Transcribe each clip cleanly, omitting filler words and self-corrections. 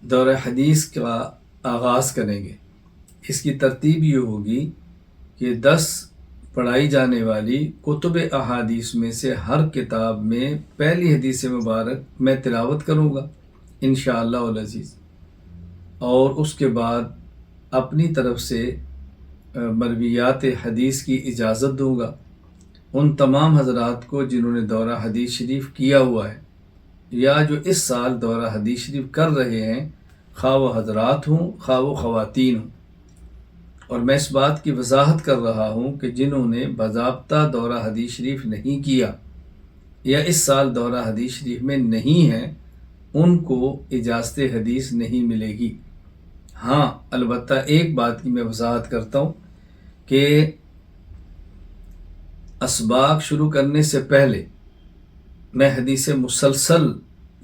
دورہ حدیث کا آغاز کریں گے۔ اس کی ترتیب یہ ہوگی کہ 10 پڑھائی جانے والی کتب احادیث میں سے ہر کتاب میں پہلی حدیث مبارک میں تلاوت کروں گا انشاءاللہ العزیز، اور اس کے بعد اپنی طرف سے مرویات حدیث کی اجازت دوں گا ان تمام حضرات کو جنہوں نے دورہ حدیث شریف کیا ہوا ہے یا جو اس سال دورہ حدیث شریف کر رہے ہیں، خواہ وہ حضرات ہوں خواہ وہ خواتین ہوں۔ اور میں اس بات کی وضاحت کر رہا ہوں کہ جنہوں نے باضابطہ دورہ حدیث شریف نہیں کیا یا اس سال دورہ حدیث شریف میں نہیں ہیں، ان کو اجازت حدیث نہیں ملے گی۔ ہاں البتہ ایک بات کی میں وضاحت کرتا ہوں کہ اسباق شروع کرنے سے پہلے میں حدیث مسلسل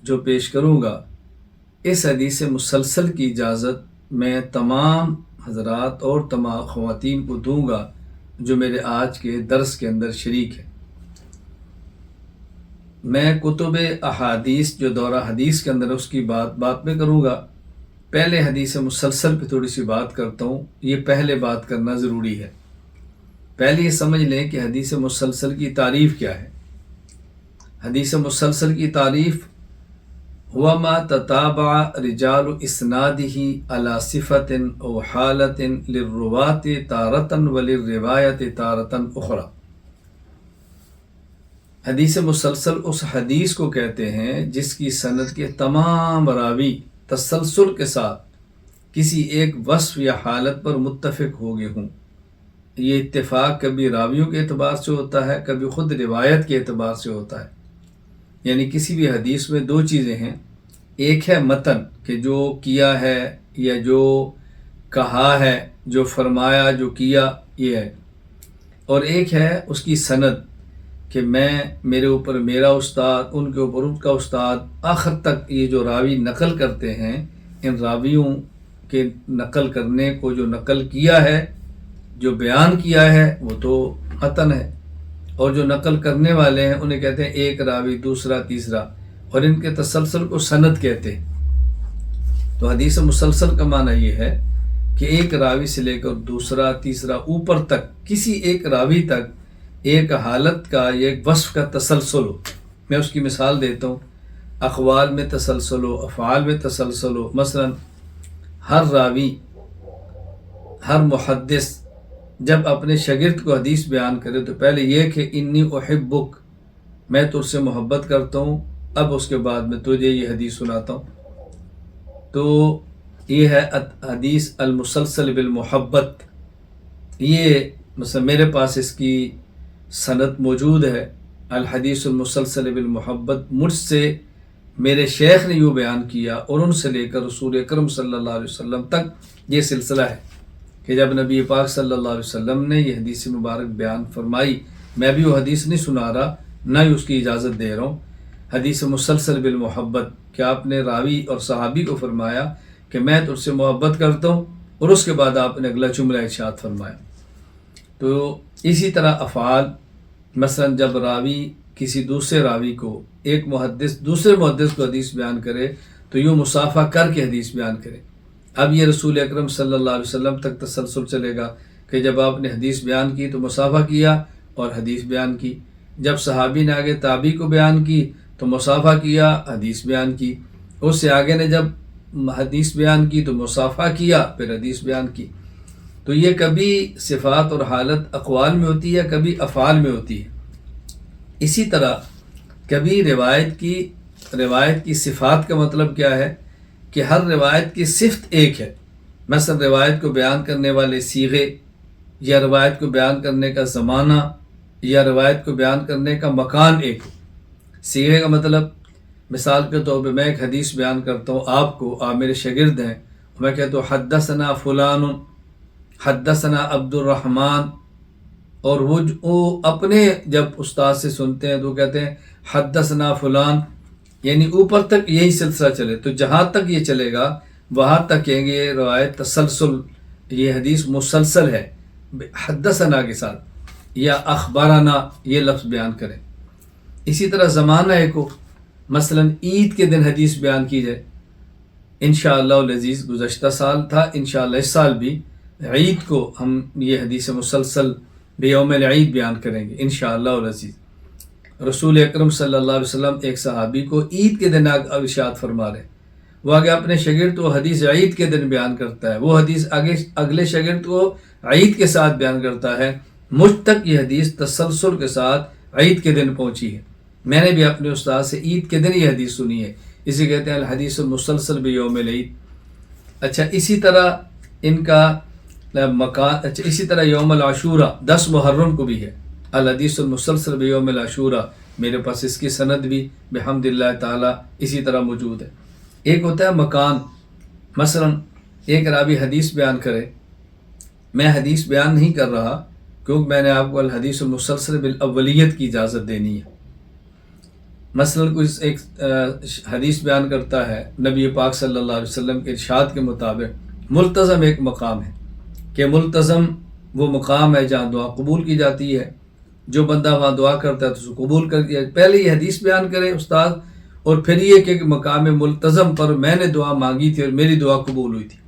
جو پیش کروں گا، اس حدیث مسلسل کی اجازت میں تمام حضرات اور تمام خواتین کو دوں گا جو میرے آج کے درس کے اندر شریک ہیں۔ میں کتب احادیث جو دورہ حدیث کے اندر اس کی بات میں کروں گا۔ پہلے حدیث مسلسل پہ تھوڑی سی بات کرتا ہوں، یہ پہلے بات کرنا ضروری ہے۔ پہلے یہ سمجھ لیں کہ حدیث مسلسل کی تعریف کیا ہے۔ حدیث مسلسل کی تعریف ہوا ما تتابع رجال اسنادہ علی صفت او حالت للروات تارۃ وللروایت تارۃ اخری۔ حدیث مسلسل اس حدیث کو کہتے ہیں جس کی سند کے تمام راوی تسلسل کے ساتھ کسی ایک وصف یا حالت پر متفق ہو گئے ہوں۔ یہ اتفاق کبھی راویوں کے اعتبار سے ہوتا ہے، کبھی خود روایت کے اعتبار سے ہوتا ہے۔ یعنی کسی بھی حدیث میں دو چیزیں ہیں، ایک ہے متن کہ جو کیا ہے یا جو کہا ہے، جو فرمایا، جو کیا، یہ ہے، اور ایک ہے اس کی سند کہ میرے اوپر میرا استاد، ان کے اوپر ان کا استاد، آخر تک یہ جو راوی نقل کرتے ہیں، ان راویوں کے نقل کرنے کو جو نقل کیا ہے، جو بیان کیا ہے، وہ تو متن ہے، اور جو نقل کرنے والے ہیں انہیں کہتے ہیں ایک راوی، دوسرا، تیسرا، اور ان کے تسلسل کو سند کہتے ہیں۔ تو حدیث مسلسل کا معنی یہ ہے کہ ایک راوی سے لے کر دوسرا، تیسرا، اوپر تک کسی ایک راوی تک ایک حالت کا یا ایک وصف کا تسلسل ہو۔ میں اس کی مثال دیتا ہوں، اقوال میں تسلسل ہو، افعال میں تسلسل ہو۔ مثلا ہر راوی، ہر محدث جب اپنے شاگرد کو حدیث بیان کرے تو پہلے یہ کہ انی احبک، میں تجھ سے محبت کرتا ہوں، اب اس کے بعد میں تجھے یہ حدیث سناتا ہوں۔ تو یہ ہے حدیث المسلسل بالمحبت۔ یہ مثلا میرے پاس اس کی سند موجود ہے، الحدیث المسلسل بالمحبت، مجھ سے میرے شیخ نے یوں بیان کیا، اور ان سے لے کر رسول اکرم صلی اللہ علیہ وسلم تک یہ سلسلہ ہے کہ جب نبی پاک صلی اللہ علیہ وسلم نے یہ حدیث مبارک بیان فرمائی، میں بھی وہ حدیث نہیں سنا رہا، نہ ہی اس کی اجازت دے رہا ہوں۔ حدیث مسلسل بالمحبت کہ آپ نے راوی اور صحابی کو فرمایا کہ میں تجھ سے محبت کرتا ہوں، اور اس کے بعد آپ نے اگلا جملہ ارشاد فرمایا۔ تو اسی طرح افعال، مثلا جب راوی کسی دوسرے راوی کو، ایک محدث دوسرے محدث کو حدیث بیان کرے تو یوں مصافحہ کر کے حدیث بیان کرے۔ اب یہ رسول اکرم صلی اللہ علیہ وسلم تک تسلسل چلے گا کہ جب آپ نے حدیث بیان کی تو مصافحہ کیا اور حدیث بیان کی، جب صحابی نے آگے تابعی کو بیان کی تو مصافحہ کیا، حدیث بیان کی، اس سے آگے نے جب حدیث بیان کی تو مصافحہ کیا، پھر حدیث بیان کی۔ تو یہ کبھی صفات اور حالت اقوال میں ہوتی ہے، کبھی افعال میں ہوتی ہے۔ اسی طرح کبھی روایت کی صفات کا مطلب کیا ہے کہ ہر روایت کی صفت ایک ہے۔ مثلا روایت کو بیان کرنے والے صیغے، یا روایت کو بیان کرنے کا زمانہ، یا روایت کو بیان کرنے کا مکان ایک ہے۔ صیغے کا مطلب، مثال کے طور پہ میں ایک حدیث بیان کرتا ہوں آپ کو، آپ میرے شاگرد ہیں، میں کہتا ہوں حدثنا فلان، حدثنا عبد الرحمن، اور وہ اپنے جب استاد سے سنتے ہیں تو کہتے ہیں حدثنا فلان، یعنی اوپر تک یہی سلسلہ چلے، تو جہاں تک یہ چلے گا وہاں تک کہیں گے یہ روایت تسلسل، یہ حدیث مسلسل ہے، حدثنا کے ساتھ یا اخبارنا یہ لفظ بیان کریں۔ اسی طرح زمانہ ایک ہو، مثلا عید کے دن حدیث بیان کی جائے انشاءاللہ العزیز گزشتہ سال تھا، انشاءاللہ اس سال بھی عید کو ہم یہ حدیث مسلسل بیوم العید بیان کریں گے انشاءاللہ العزیز۔ رسول اکرم صلی اللہ علیہ وسلم ایک صحابی کو عید کے دن ارشاد فرما رہے، وہ آگے اپنے شاگرد کو حدیث عید کے دن بیان کرتا ہے، وہ حدیث آگے اگلے شاگرد کو عید کے ساتھ بیان کرتا ہے، مجھ تک یہ حدیث تسلسل کے ساتھ عید کے دن پہنچی ہے۔ میں نے بھی اپنے استاد سے عید کے دن یہ حدیث سنی ہے، اسے کہتے ہیں الحدیث المسلسل بیوم العید۔ اچھا اسی طرح ان کا مکان، اسی طرح یوم العاشورہ 10 محرم کو بھی ہے الحدیث المسلسل بیوم العاشورہ، میرے پاس اس کی سند بھی بحمد اللہ تعالی اسی طرح موجود ہے۔ ایک ہوتا ہے مکان، مثلا ایک راوی حدیث بیان کرے، میں حدیث بیان نہیں کر رہا کیونکہ میں نے آپ کو الحدیث المسلسل بالاولیت کی اجازت دینی ہے۔ مثلا کوئی ایک حدیث بیان کرتا ہے نبی پاک صلی اللہ علیہ وسلم کے ارشاد کے مطابق، ملتزم ایک مقام ہے کہ ملتزم وہ مقام ہے جہاں دعا قبول کی جاتی ہے، جو بندہ وہاں دعا کرتا ہے تو اس کو قبول کر دیا۔ پہلے یہ حدیث بیان کرے استاد، اور پھر یہ کہ مقام ملتزم پر میں نے دعا مانگی تھی اور میری دعا قبول ہوئی تھی،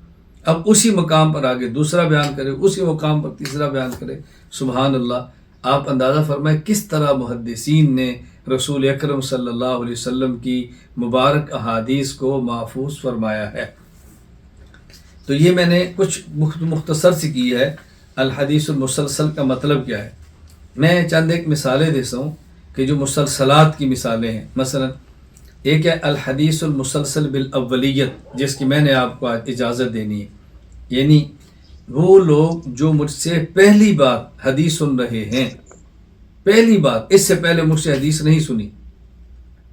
اب اسی مقام پر آگے دوسرا بیان کرے، اسی مقام پر تیسرا بیان کرے۔ سبحان اللہ، آپ اندازہ فرمائیں کس طرح محدثین نے رسول اکرم صلی اللہ علیہ وسلم کی مبارک احادیث کو محفوظ فرمایا ہے۔ تو یہ میں نے کچھ مختصر سی کی ہے الحدیث المسلسل کا مطلب کیا ہے۔ میں چند ایک مثالیں دیتا ہوں کہ جو مسلسلات کی مثالیں ہیں۔ مثلا ایک ہے الحدیث المسلسل بالاولیت، جس کی میں نے آپ کو آج اجازت دینی ہے، یعنی وہ لوگ جو مجھ سے پہلی بار حدیث سن رہے ہیں، پہلی بار، اس سے پہلے مجھ سے حدیث نہیں سنی،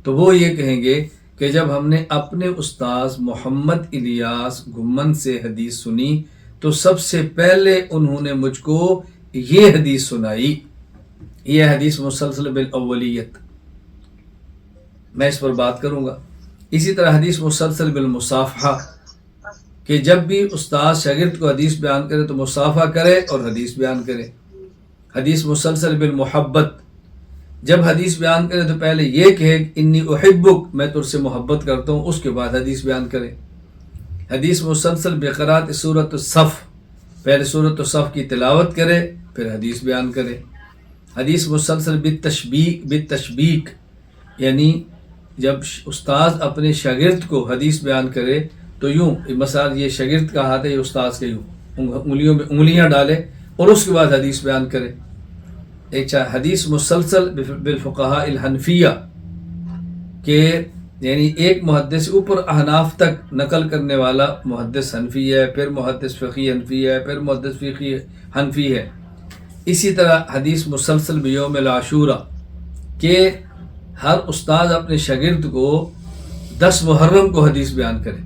تو وہ یہ کہیں گے کہ جب ہم نے اپنے استاذ محمد الیاس گھمن سے حدیث سنی تو سب سے پہلے انہوں نے مجھ کو یہ حدیث سنائی، یہ حدیث مسلسل بالاولیت، میں اس پر بات کروں گا۔ اسی طرح حدیث مسلسل بالمصافحہ، کہ جب بھی استاد شاگرد کو حدیث بیان کرے تو مصافحہ کرے اور حدیث بیان کرے۔ حدیث مسلسل بالمحبت، جب حدیث بیان کرے تو پہلے یہ کہے انی احبک، میں تجھ سے محبت کرتا ہوں، اس کے بعد حدیث بیان کرے۔ حدیث مسلسل بقراءت سورۃ الصف، پہلے سورۃ الصف کی تلاوت کرے پھر حدیث بیان کرے۔ حدیث مسلسل بالتشبیک، یعنی جب استاذ اپنے شاگرد کو حدیث بیان کرے تو یوں، مثلا یہ شاگرد کا ہاتھ ہے، یہ استاذ کے یوں انگلیوں میں انگلیاں ڈالے اور اس کے بعد حدیث بیان کرے۔ ایک حدیث مسلسل بالفقہاء الحنفیہ، کہ یعنی ایک محدث اوپر احناف تک نقل کرنے والا محدث حنفی ہے، پھر محدث فقی حنفی ہے، پھر محدث فقی حنفی ہے۔ اسی طرح حدیث مسلسل بیوم العاشورہ، کہ ہر استاد اپنے شاگرد کو 10 محرم کو حدیث بیان کرے۔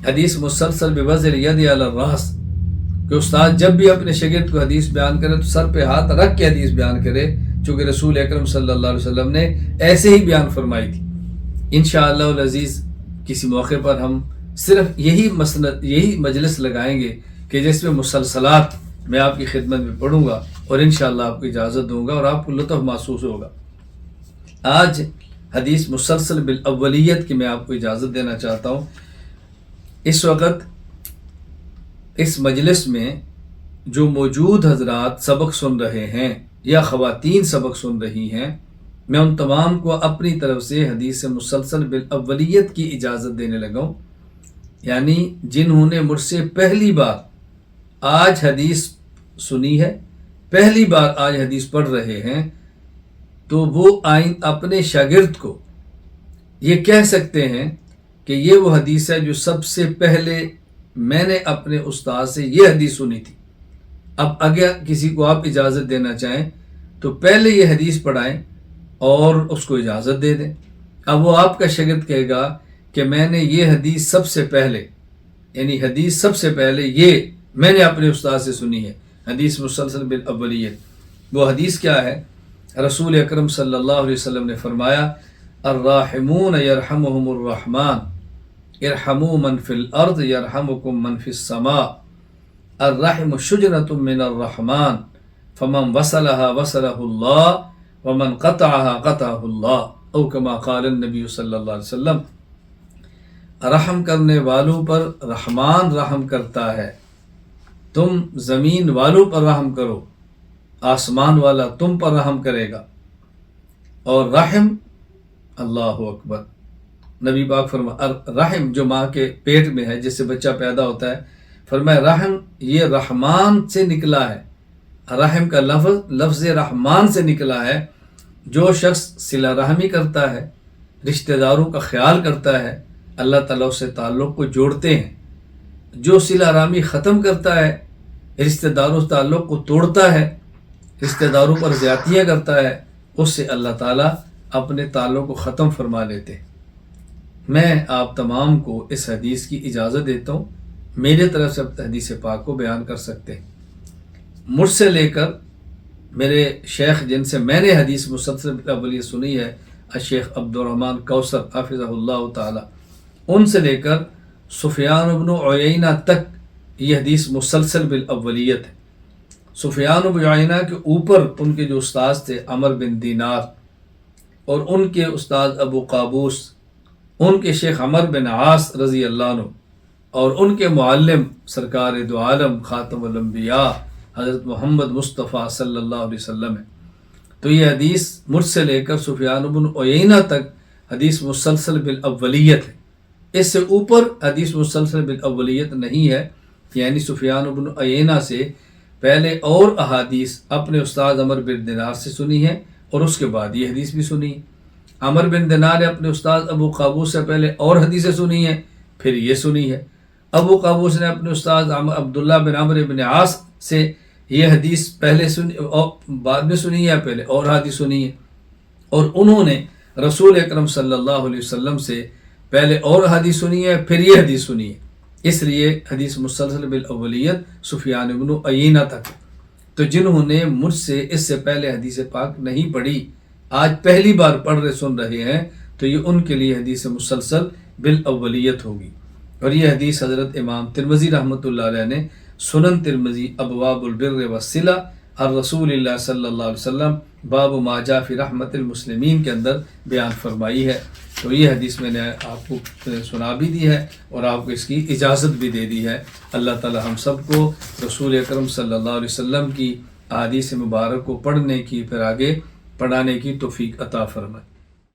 حدیث مسلسل بوضع الید علی الراس، کہ استاد جب بھی اپنے شاگرد کو حدیث بیان کرے تو سر پہ ہاتھ رکھ کے حدیث بیان کرے، چونکہ رسول اکرم صلی اللہ علیہ وسلم نے ایسے ہی بیان فرمائی تھی۔ انشاءاللہ العزیز کسی موقع پر ہم صرف یہی مجلس لگائیں گے کہ جس میں مسلسلات میں آپ کی خدمت میں پڑھوں گا اور انشاءاللہ آپ کو اجازت دوں گا اور آپ کو لطف محسوس ہوگا۔ آج حدیث مسلسل بالاولیت کی میں آپ کو اجازت دینا چاہتا ہوں۔ اس وقت اس مجلس میں جو موجود حضرات سبق سن رہے ہیں یا خواتین سبق سن رہی ہیں، میں ان تمام کو اپنی طرف سے حدیث مسلسل بالاولیت کی اجازت دینے لگا ہوں، یعنی جنہوں نے مجھ سے پہلی بار آج حدیث سنی ہے، پہلی بار آج حدیث پڑھ رہے ہیں، تو وہ اپنے شاگرد کو یہ کہہ سکتے ہیں کہ یہ وہ حدیث ہے جو سب سے پہلے میں نے اپنے استاد سے یہ حدیث سنی تھی۔ اب اگر کسی کو آپ اجازت دینا چاہیں تو پہلے یہ حدیث پڑھائیں اور اس کو اجازت دے دیں۔ اب وہ آپ کا شاگرد کہے گا کہ میں نے یہ حدیث سب سے پہلے، یعنی حدیث سب سے پہلے یہ میں نے اپنے استاد سے سنی ہے، حدیث مسلسل بالاولیت۔ وہ حدیث کیا ہے؟ رسول اکرم صلی اللہ علیہ وسلم نے فرمایا الراحمون یرحمهم الرحمن ارحموا من فی الارض یرحمکم من فی السماء الرحم شجرۃ من الرحمن فمن وصلها وصله اللہ ومن قطعها قطعه اللہ او کما قال النبی صلی اللہ علیہ وسلم۔ رحم کرنے والوں پر رحمان رحم کرتا ہے، تم زمین والوں پر رحم کرو، آسمان والا تم پر رحم کرے گا۔ اور رحم، اللہ اکبر، نبی پاک فرمایا رحم جو ماں کے پیٹ میں ہے جس سے بچہ پیدا ہوتا ہے، فرمایا رحم یہ رحمان سے نکلا ہے، رحم کا لفظ رحمان سے نکلا ہے۔ جو شخص صلہ رحمی کرتا ہے، رشتہ داروں کا خیال کرتا ہے، اللہ تعالیٰ اس سے تعلق کو جوڑتے ہیں۔ جو صلہ رحمی ختم کرتا ہے، رشتہ داروں سے تعلق کو توڑتا ہے، رشتہ داروں پر زیادتیاں کرتا ہے، اس سے اللہ تعالیٰ اپنے تعلق کو ختم فرما لیتے ہیں۔ میں آپ تمام کو اس حدیث کی اجازت دیتا ہوں، میرے طرف سے حدیث پاک کو بیان کر سکتے ہیں۔ مجھ سے لے کر میرے شیخ جن سے میں نے حدیث مسلسل اولیت سنی ہے، الشیخ عبدالرحمن کوثر حافظہ اللہ تعالی، ان سے لے کر سفیان بن عیینہ تک یہ حدیث مسلسل بالاولیت ہے۔ سفیان بن عیینہ کے اوپر ان کے جو استاد تھے عمر بن دینار، اور ان کے استاد ابو قابوس، ان کے شیخ عمر بن عاص رضی اللہ عنہ، اور ان کے معلم سرکار دو عالم خاتم الانبیاء حضرت محمد مصطفیٰ صلی اللہ علیہ وسلم ہے۔ تو یہ حدیث مجھ سے لے کر سفیان بن عیینہ تک حدیث مسلسل بالاولیت ہے، اس سے اوپر حدیث مسلسل بالاولیت نہیں ہے، یعنی سفیان بن عیینہ سے پہلے اور احادیث اپنے استاد عمر بن دینار سے سنی ہے، اور اس کے بعد یہ حدیث بھی سنی ہے۔ عمر بن دینار نے اپنے استاد ابو قابوس سے پہلے اور حدیثیں سنی ہیں، پھر یہ سنی ہے۔ ابو قابوس نے اپنے استاد عبداللہ بن عمرو بن عاص سے یہ حدیث پہلے سنی اور بعد میں سنی ہے، پہلے اور حدیث سنی ہے، اور انہوں نے رسول اکرم صلی اللہ علیہ وسلم سے پہلے اور حدیث سنی ہے، پھر یہ حدیث سنی ہے۔ اس لیے حدیث مسلسل بالاولیت سفیان بن عیینہ تک۔ تو جنہوں نے مجھ سے اس سے پہلے حدیث پاک نہیں پڑھی، آج پہلی بار پڑھ رہے سن رہے ہیں، تو یہ ان کے لیے حدیث مسلسل بالاولیت ہوگی۔ اور یہ حدیث حضرت امام ترمذی رحمۃ اللہ علیہ نے سنن ترمذی ابواب البر والصلہ الرسول اللہ صلی اللہ علیہ وسلم باب ما جاء فی رحمت المسلمین کے اندر بیان فرمائی ہے۔ تو یہ حدیث میں نے آپ کو سنا بھی دی ہے اور آپ کو اس کی اجازت بھی دے دی ہے۔ اللہ تعالی ہم سب کو رسول اکرم صلی اللہ علیہ وسلم کی احادیث مبارک کو پڑھنے کی، پھر آگے پڑھانے کی توفیق عطا فرمائے۔